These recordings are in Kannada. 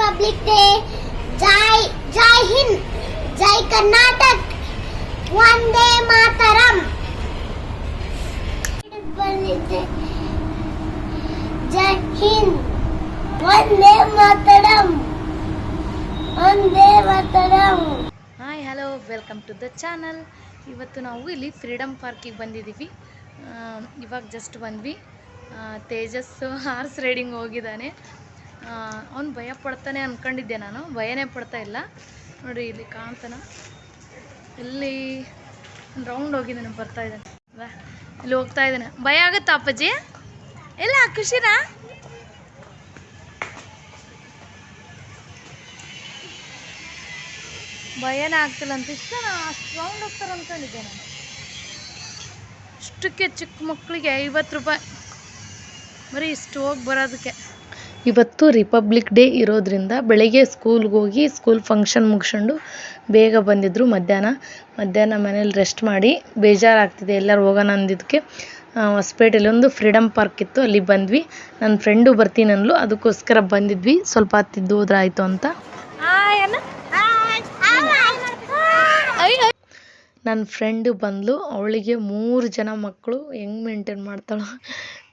Republic day. जय जय हिंद, जय कर्नाटक, वंदे मातरम। जय हिंद, वंदे मातरम, वंदे मातरम। Hi hello, welcome to the channel. ಇವತ್ತು ನಾವು ಇಲ್ಲಿ ಫ್ರೀಡಮ್ ಪಾರ್ಕಿಗೆ ಬಂದಿದ್ದೀವಿ. ಇವಾಗ ಜಸ್ಟ್ ಬಂದ್ವಿ. ತೇಜಸ್ ಹಾರ್ಸ್ ರೈಡಿಂಗ್ ಹೋಗಿದ್ದಾನೆ. ಅವ್ನು ಭಯ ಪಡ್ತಾನೆ ಅಂದ್ಕೊಂಡಿದ್ದೆ, ನಾನು ಭಯನೇ ಪಡ್ತಾ ಇಲ್ಲ. ನೋಡಿ ಇಲ್ಲಿ ಕಾಣ್ತಾನ, ಇಲ್ಲಿ ರೌಂಡ್ ಹೋಗಿದ್ದಾನೆ, ಬರ್ತಾ ಇದ್ದಾನೆ, ಇಲ್ಲಿ ಹೋಗ್ತಾ ಇದ್ದಾನೆ. ಭಯ ಆಗುತ್ತಾ ಅಪ್ಪಾಜಿ? ಇಲ್ಲ, ಖುಷಿನಾ? ಭಯನೇ ಆಗ್ತಿಲ್ಲ ಅಂತ. ಇಷ್ಟ ಅಷ್ಟು ರೌಂಡ್ ಹೋಗ್ತಾರೆ ಅಂದ್ಕೊಂಡಿದ್ದೆ ನಾನು. ಇಷ್ಟಕ್ಕೆ ಚಿಕ್ಕ ಮಕ್ಕಳಿಗೆ 50 ರೂಪಾಯಿ ಬರೀ ಇಷ್ಟು ಹೋಗಿ ಬರೋದಕ್ಕೆ. ಇವತ್ತು ರಿಪಬ್ಲಿಕ್ ಡೇ ಇರೋದ್ರಿಂದ ಬೆಳಗ್ಗೆ ಸ್ಕೂಲ್ಗೆ ಹೋಗಿ ಸ್ಕೂಲ್ ಫಂಕ್ಷನ್ ಮುಗಿಸ್ಕೊಂಡು ಬೇಗ ಬಂದಿದ್ದರು. ಮಧ್ಯಾಹ್ನ ಮನೇಲಿ ರೆಸ್ಟ್ ಮಾಡಿ ಬೇಜಾರಾಗ್ತಿದೆ, ಎಲ್ಲರೂ ಹೋಗೋಣ ಅಂದಿದ್ದಕ್ಕೆ ಹೊಸಪೇಟೆಯಲ್ಲಿ ಒಂದು ಫ್ರೀಡಮ್ ಪಾರ್ಕ್ ಇತ್ತು, ಅಲ್ಲಿ ಬಂದ್ವಿ. ನನ್ನ ಫ್ರೆಂಡು ಬರ್ತೀನಿ ಅಂದ್ಲು, ಅದಕ್ಕೋಸ್ಕರ ಬಂದಿದ್ವಿ. ಸ್ವಲ್ಪ ಹೊತ್ತಿದ್ದು ಹೋದ್ರೆ ಆಯಿತು ಅಂತ. ನನ್ನ ಫ್ರೆಂಡು ಬಂದಳು, ಅವಳಿಗೆ 3 ಜನ ಮಕ್ಕಳು. ಹೆಂಗೆ ಮೇಂಟೈನ್ ಮಾಡ್ತಾಳೋ,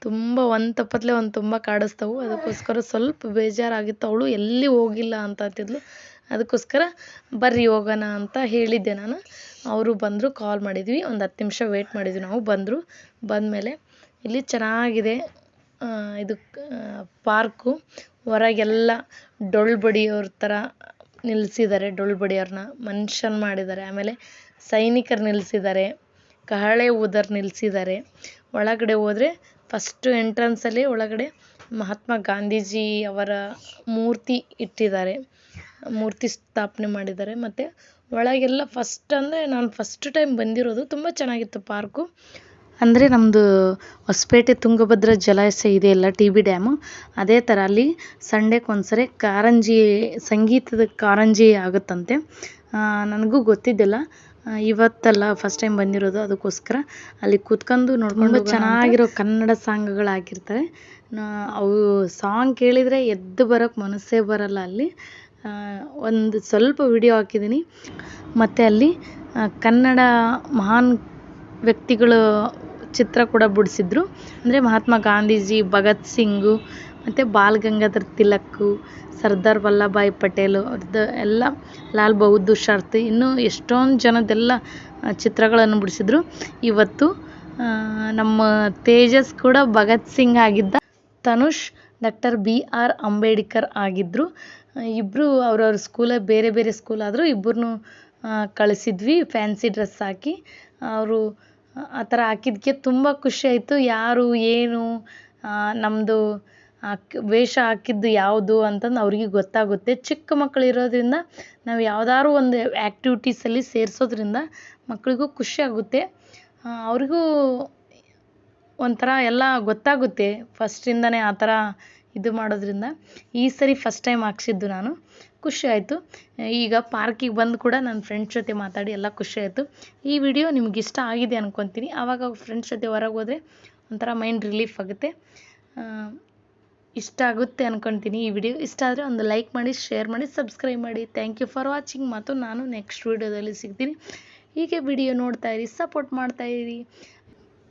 ತುಂಬ ಒಂದು ತಪ್ಪತ್ಲೆ ಒಂದು ತುಂಬ ಕಾಡಿಸ್ತವು. ಅದಕ್ಕೋಸ್ಕರ ಸ್ವಲ್ಪ ಬೇಜಾರಾಗಿತ್ತು. ಅವಳು ಎಲ್ಲಿ ಹೋಗಿಲ್ಲ ಅಂತ ಅಂತಿದ್ಲು. ಅದಕ್ಕೋಸ್ಕರ ಬರ್ರಿ ಹೋಗೋಣ ಅಂತ ಹೇಳಿದ್ದೆ ನಾನು. ಅವರು ಬಂದರು, ಕಾಲ್ ಮಾಡಿದ್ವಿ, ಒಂದು 10 ನಿಮಿಷ ವೆಯ್ಟ್ ಮಾಡಿದ್ವಿ ನಾವು. ಬಂದಮೇಲೆ ಇಲ್ಲಿ ಚೆನ್ನಾಗಿದೆ ಇದು ಪಾರ್ಕು. ಹೊರಗೆಲ್ಲ ಡೊಳ್ಳು ಬಡಿಯೋರ ಥರ ನಿಲ್ಲಿಸಿದ್ದಾರೆ, ಡೊಳ್ಳು ಬಡಿಯೋರನ್ನ ಮನುಷ್ಯನ ಮಾಡಿದ್ದಾರೆ. ಆಮೇಲೆ ಸೈನಿಕರು ನಿಲ್ಲಿಸಿದ್ದಾರೆ, ಕಹಳೆ ಊದರ್ ನಿಲ್ಲಿಸಿದ್ದಾರೆ. ಒಳಗಡೆ ಹೋದರೆ ಫಸ್ಟು ಎಂಟ್ರೆನ್ಸಲ್ಲಿ ಒಳಗಡೆ ಮಹಾತ್ಮ ಗಾಂಧೀಜಿ ಅವರ ಮೂರ್ತಿ ಇಟ್ಟಿದ್ದಾರೆ, ಮೂರ್ತಿ ಸ್ಥಾಪನೆ ಮಾಡಿದ್ದಾರೆ. ಮತ್ತು ಒಳಗೆಲ್ಲ ನಾನು ಫಸ್ಟ್ ಟೈಮ್ ಬಂದಿರೋದು. ತುಂಬ ಚೆನ್ನಾಗಿತ್ತು ಪಾರ್ಕು. ಅಂದರೆ ನಮ್ಮದು ಹೊಸಪೇಟೆ ತುಂಗಭದ್ರಾ ಜಲಾಶಯ ಇದೆಯಲ್ಲ, TB ಡ್ಯಾಮು, ಅದೇ ಥರ ಅಲ್ಲಿ ಸಂಡೇಗೆ ಒಂದ್ಸರಿ ಸಂಗೀತದ ಕಾರಂಜಿ ಆಗುತ್ತಂತೆ. ನನಗೂ ಗೊತ್ತಿದ್ದಿಲ್ಲ, ಇವತ್ತಲ್ಲ ಫಸ್ಟ್ ಟೈಮ್ ಬಂದಿರೋದು. ಅದಕ್ಕೋಸ್ಕರ ಅಲ್ಲಿ ಕೂತ್ಕೊಂಡು ನೋಡ್ಕೊಂಡು ಚೆನ್ನಾಗಿರೋ ಕನ್ನಡ ಸಾಂಗ್ಗಳು ಹಾಕಿರ್ತಾರೆ. ಅವು ಸಾಂಗ್ ಕೇಳಿದರೆ ಎದ್ದು ಬರೋಕ್ಕೆ ಮನಸ್ಸೇ ಬರಲ್ಲ. ಅಲ್ಲಿ ಒಂದು ಸ್ವಲ್ಪ ವಿಡಿಯೋ ಹಾಕಿದ್ದೀನಿ. ಮತ್ತು ಅಲ್ಲಿ ಕನ್ನಡ ಮಹಾನ್ ವ್ಯಕ್ತಿಗಳು ಚಿತ್ರ ಕೂಡ ಬಿಡಿಸಿದ್ರು. ಅಂದರೆ ಮಹಾತ್ಮ ಗಾಂಧೀಜಿ, ಭಗತ್ ಸಿಂಗು, ಮತ್ತು ಬಾಲ್ ಗಂಗಾಧರ್ ತಿಲಕ್, ಸರ್ದಾರ್ ವಲ್ಲಭಾಯ್ ಪಟೇಲು ಅವ್ರದ್ದು ಎಲ್ಲ, ಲಾಲ್ ಬಹದ್ದೂರ್ ಶಾಸ್ತ್ರಿ, ಇನ್ನೂ ಎಷ್ಟೊಂದು ಜನದ್ದೆಲ್ಲ ಚಿತ್ರಗಳನ್ನು ಬಿಡಿಸಿದ್ರು. ಇವತ್ತು ನಮ್ಮ ತೇಜಸ್ ಕೂಡ ಭಗತ್ ಸಿಂಗ್ ಆಗಿದ್ದ, ತನುಷ್ ಡಾಕ್ಟರ್ BR ಅಂಬೇಡ್ಕರ್ ಆಗಿದ್ದರು. ಇಬ್ಬರು ಅವ್ರವ್ರ ಸ್ಕೂಲಲ್ಲಿ ಬೇರೆ ಬೇರೆ ಸ್ಕೂಲ್ ಆದರೂ ಇಬ್ಬರನ್ನೂ ಕಳಿಸಿದ್ವಿ ಫ್ಯಾನ್ಸಿ ಡ್ರೆಸ್ ಹಾಕಿ. ಅವರು ಆ ಥರ ಹಾಕಿದ್ದಕ್ಕೆ ತುಂಬ ಖುಷಿಯಾಯಿತು. ಯಾರು ಏನು ನಮ್ಮದು ವೇಷ ಹಾಕಿದ್ದು ಯಾವುದು ಅಂತಂದು ಅವ್ರಿಗೆ ಗೊತ್ತಾಗುತ್ತೆ. ಚಿಕ್ಕ ಮಕ್ಕಳು ಇರೋದ್ರಿಂದ ನಾವು ಯಾವುದಾದ್ರು ಒಂದು ಆ್ಯಕ್ಟಿವಿಟೀಸಲ್ಲಿ ಸೇರಿಸೋದ್ರಿಂದ ಮಕ್ಕಳಿಗೂ ಖುಷಿಯಾಗುತ್ತೆ, ಅವ್ರಿಗೂ ಒಂಥರ ಎಲ್ಲ ಗೊತ್ತಾಗುತ್ತೆ. ಫಸ್ಟಿಂದನೇ ಆ ಥರ ಇದು ಮಾಡೋದ್ರಿಂದ ಈ ಸರಿ ಫಸ್ಟ್ ಟೈಮ್ ಹಾಕ್ಸಿದ್ದು ನಾನು. ಖುಷಿಯಾಯಿತು. ಈಗ ಪಾರ್ಕಿಗೆ ಬಂದು ಕೂಡ ನನ್ನ ಫ್ರೆಂಡ್ಸ್ ಜೊತೆ ಮಾತಾಡಿ ಎಲ್ಲ ಖುಷಿಯಾಯಿತು. ಈ ವಿಡಿಯೋ ನಿಮ್ಗೆ ಇಷ್ಟ ಆಗಿದೆ ಅಂದ್ಕೊತೀನಿ. ಆವಾಗ ಫ್ರೆಂಡ್ಸ್ ಜೊತೆ ಹೊರಗೆ ಹೋದರೆ ಒಂಥರ ಮೈಂಡ್ ರಿಲೀಫ್ ಆಗುತ್ತೆ. ಇಷ್ಟ ಆಗುತ್ತೆ ಅಂದ್ಕೊತೀನಿ. ಈ ವಿಡಿಯೋ ಇಷ್ಟ ಆದರೆ ಒಂದು ಲೈಕ್ ಮಾಡಿ, ಶೇರ್ ಮಾಡಿ, ಸಬ್ಸ್ಕ್ರೈಬ್ ಮಾಡಿ. Thank you for watching. ಮತ್ತು ನಾನು ನೆಕ್ಸ್ಟ್ ವಿಡಿಯೋದಲ್ಲಿ ಸಿಗ್ತೀನಿ. ಹೀಗೆ ವಿಡಿಯೋ ನೋಡ್ತಾಯಿರಿ, ಸಪೋರ್ಟ್ ಮಾಡ್ತಾಯಿರಿ.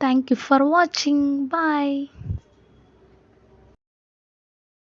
Thank you for watching. Bye.